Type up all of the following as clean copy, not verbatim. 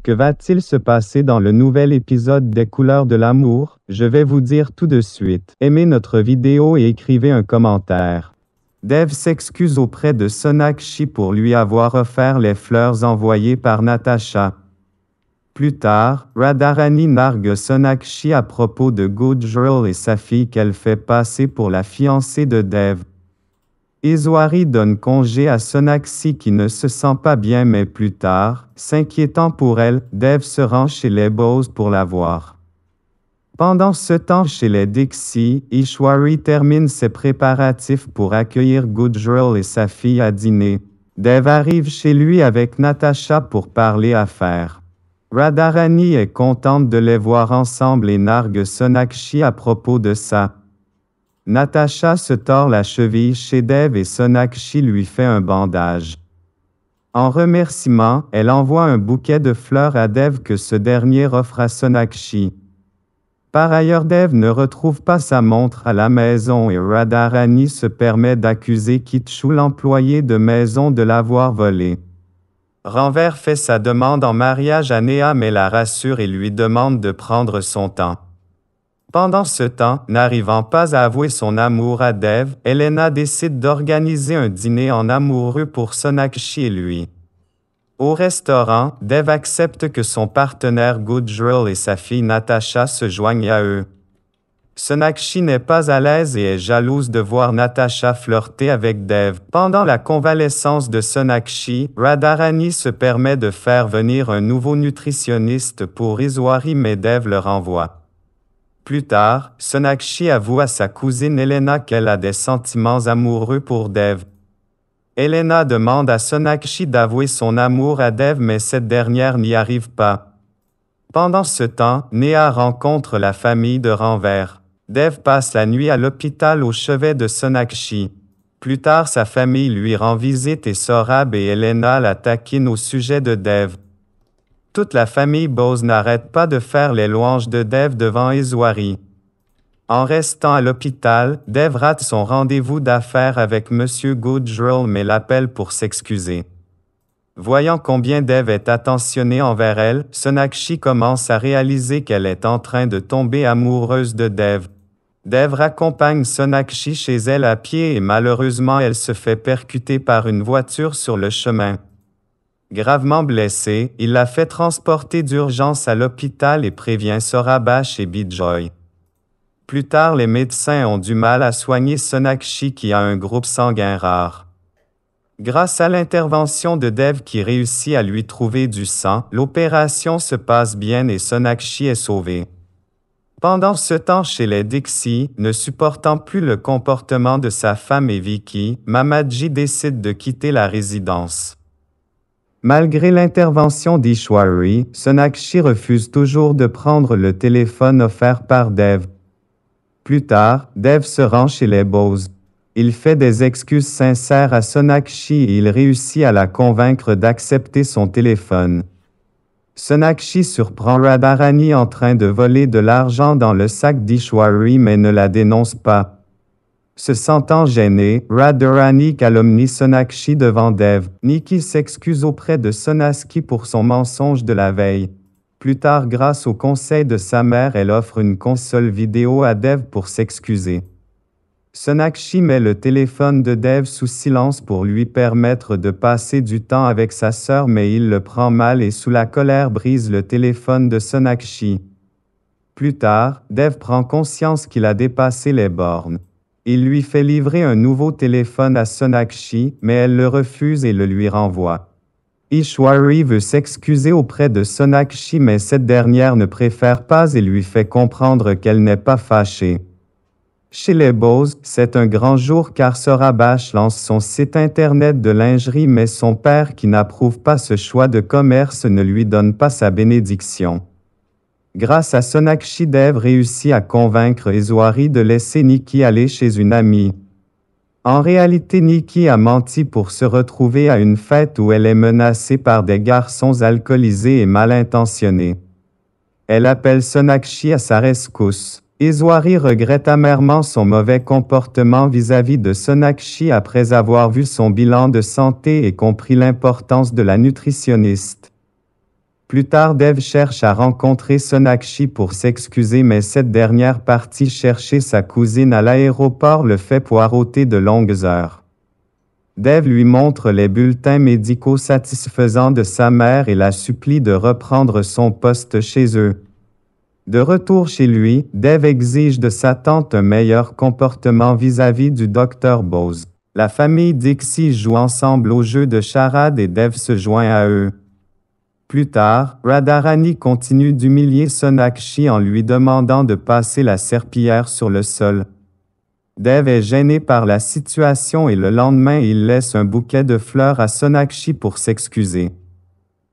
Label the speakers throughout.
Speaker 1: Que va-t-il se passer dans le nouvel épisode des Couleurs de l'amour? Je vais vous dire tout de suite. Aimez notre vidéo et écrivez un commentaire. Dev s'excuse auprès de Sonakshi pour lui avoir offert les fleurs envoyées par Natasha. Plus tard, Radharani nargue Sonakshi à propos de Gujral et sa fille qu'elle fait passer pour la fiancée de Dev. Iswari donne congé à Sonakshi qui ne se sent pas bien mais plus tard, s'inquiétant pour elle, Dev se rend chez les Bose pour la voir. Pendant ce temps chez les Dixie, Ishwari termine ses préparatifs pour accueillir Gujral et sa fille à dîner. Dev arrive chez lui avec Natasha pour parler affaires. Radharani est contente de les voir ensemble et nargue Sonakshi à propos de ça. Natasha se tord la cheville chez Dev et Sonakshi lui fait un bandage. En remerciement, elle envoie un bouquet de fleurs à Dev que ce dernier offre à Sonakshi. Par ailleurs, Dev ne retrouve pas sa montre à la maison et Radharani se permet d'accuser Kitchu, l'employé de maison, de l'avoir volée. Ranver fait sa demande en mariage à Neha mais la rassure et lui demande de prendre son temps. Pendant ce temps, n'arrivant pas à avouer son amour à Dev, Elena décide d'organiser un dîner en amoureux pour Sonakshi et lui. Au restaurant, Dev accepte que son partenaire Gujral et sa fille Natasha se joignent à eux. Sonakshi n'est pas à l'aise et est jalouse de voir Natasha flirter avec Dev. Pendant la convalescence de Sonakshi, Radharani se permet de faire venir un nouveau nutritionniste pour Iswari mais Dev le renvoie. Plus tard, Sonakshi avoue à sa cousine Elena qu'elle a des sentiments amoureux pour Dev. Elena demande à Sonakshi d'avouer son amour à Dev mais cette dernière n'y arrive pas. Pendant ce temps, Neha rencontre la famille de Ranver. Dev passe la nuit à l'hôpital au chevet de Sonakshi. Plus tard, sa famille lui rend visite et Saurabh et Elena la taquinent au sujet de Dev. Toute la famille Bose n'arrête pas de faire les louanges de Dev devant Iswari. En restant à l'hôpital, Dev rate son rendez-vous d'affaires avec M. Gujral mais l'appelle pour s'excuser. Voyant combien Dev est attentionné envers elle, Sonakshi commence à réaliser qu'elle est en train de tomber amoureuse de Dev. Dev raccompagne Sonakshi chez elle à pied et malheureusement elle se fait percuter par une voiture sur le chemin. Gravement blessée, il la fait transporter d'urgence à l'hôpital et prévient Saurabh et Bijoy. Plus tard, les médecins ont du mal à soigner Sonakshi qui a un groupe sanguin rare. Grâce à l'intervention de Dev qui réussit à lui trouver du sang, l'opération se passe bien et Sonakshi est sauvée. Pendant ce temps chez les Dixie, ne supportant plus le comportement de sa femme et Vicky, Mamaji décide de quitter la résidence. Malgré l'intervention d'Ishwari, Sonakshi refuse toujours de prendre le téléphone offert par Dev. Plus tard, Dev se rend chez les Bose. Il fait des excuses sincères à Sonakshi et il réussit à la convaincre d'accepter son téléphone. Sonakshi surprend Radharani en train de voler de l'argent dans le sac d'Ishwari mais ne la dénonce pas. Se sentant gênée, Radharani calomnie Sonakshi devant Dev. Nikki s'excuse auprès de Sonakshi pour son mensonge de la veille. Plus tard, grâce au conseil de sa mère, elle offre une console vidéo à Dev pour s'excuser. Sonakshi met le téléphone de Dev sous silence pour lui permettre de passer du temps avec sa sœur mais il le prend mal et sous la colère brise le téléphone de Sonakshi. Plus tard, Dev prend conscience qu'il a dépassé les bornes. Il lui fait livrer un nouveau téléphone à Sonakshi, mais elle le refuse et le lui renvoie. Ishwari veut s'excuser auprès de Sonakshi mais cette dernière ne préfère pas et lui fait comprendre qu'elle n'est pas fâchée. Chez les Bose, c'est un grand jour car Saurabh lance son site internet de lingerie mais son père qui n'approuve pas ce choix de commerce ne lui donne pas sa bénédiction. Grâce à Sonakshi, Dev réussit à convaincre Iswari de laisser Nikki aller chez une amie. En réalité, Nikki a menti pour se retrouver à une fête où elle est menacée par des garçons alcoolisés et mal intentionnés. Elle appelle Sonakshi à sa rescousse. Iswari regrette amèrement son mauvais comportement vis-à-vis de Sonakshi après avoir vu son bilan de santé et compris l'importance de la nutritionniste. Plus tard, Dev cherche à rencontrer Sonakshi pour s'excuser, mais cette dernière partie chercher sa cousine à l'aéroport le fait poireauter de longues heures. Dev lui montre les bulletins médicaux satisfaisants de sa mère et la supplie de reprendre son poste chez eux. De retour chez lui, Dev exige de sa tante un meilleur comportement vis-à-vis du Dr. Bose. La famille Dixie joue ensemble au jeu de charade et Dev se joint à eux. Plus tard, Radharani continue d'humilier Sonakshi en lui demandant de passer la serpillière sur le sol. Dev est gêné par la situation et le lendemain il laisse un bouquet de fleurs à Sonakshi pour s'excuser.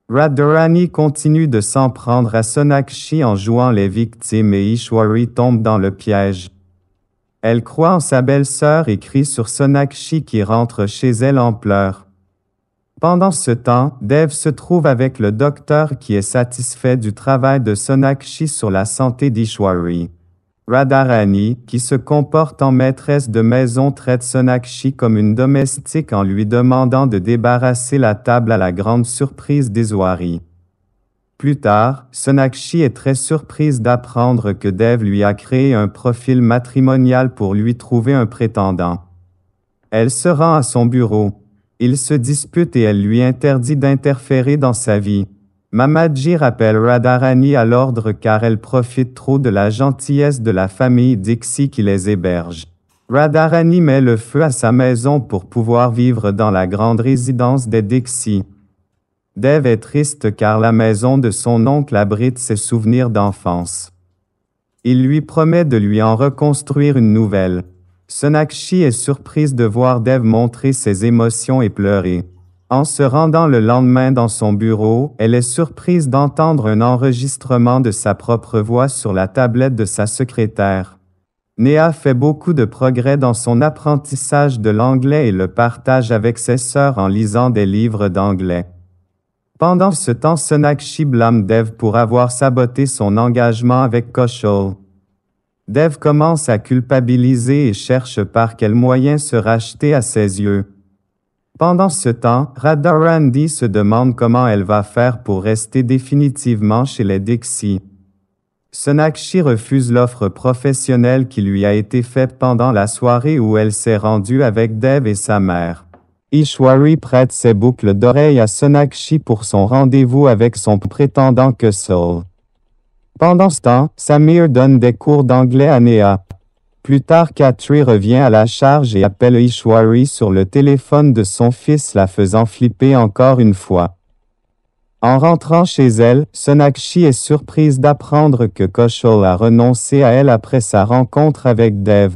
Speaker 1: Radharani continue de s'en prendre à Sonakshi en jouant les victimes et Ishwari tombe dans le piège. Elle croit en sa belle-sœur et crie sur Sonakshi qui rentre chez elle en pleurs. Pendant ce temps, Dev se trouve avec le docteur qui est satisfait du travail de Sonakshi sur la santé d'Ishwari. Radharani, qui se comporte en maîtresse de maison, traite Sonakshi comme une domestique en lui demandant de débarrasser la table à la grande surprise d'Ishwari. Plus tard, Sonakshi est très surprise d'apprendre que Dev lui a créé un profil matrimonial pour lui trouver un prétendant. Elle se rend à son bureau. Ils se disputent et elle lui interdit d'interférer dans sa vie. Mamaji rappelle Radharani à l'ordre car elle profite trop de la gentillesse de la famille Dixie qui les héberge. Radharani met le feu à sa maison pour pouvoir vivre dans la grande résidence des Dixie. Dev est triste car la maison de son oncle abrite ses souvenirs d'enfance. Il lui promet de lui en reconstruire une nouvelle. Sonakshi est surprise de voir Dev montrer ses émotions et pleurer. En se rendant le lendemain dans son bureau, elle est surprise d'entendre un enregistrement de sa propre voix sur la tablette de sa secrétaire. Neha fait beaucoup de progrès dans son apprentissage de l'anglais et le partage avec ses sœurs en lisant des livres d'anglais. Pendant ce temps, Sonakshi blâme Dev pour avoir saboté son engagement avec Kaushal. Dev commence à culpabiliser et cherche par quel moyen se racheter à ses yeux. Pendant ce temps, Radharani se demande comment elle va faire pour rester définitivement chez les Dixie. Sonakshi refuse l'offre professionnelle qui lui a été faite pendant la soirée où elle s'est rendue avec Dev et sa mère. Ishwari prête ses boucles d'oreilles à Sonakshi pour son rendez-vous avec son prétendant Kaushal. Pendant ce temps, Samir donne des cours d'anglais à Neha. Plus tard, Khatri revient à la charge et appelle Ishwari sur le téléphone de son fils, la faisant flipper encore une fois. En rentrant chez elle, Sonakshi est surprise d'apprendre que Kaushal a renoncé à elle après sa rencontre avec Dev.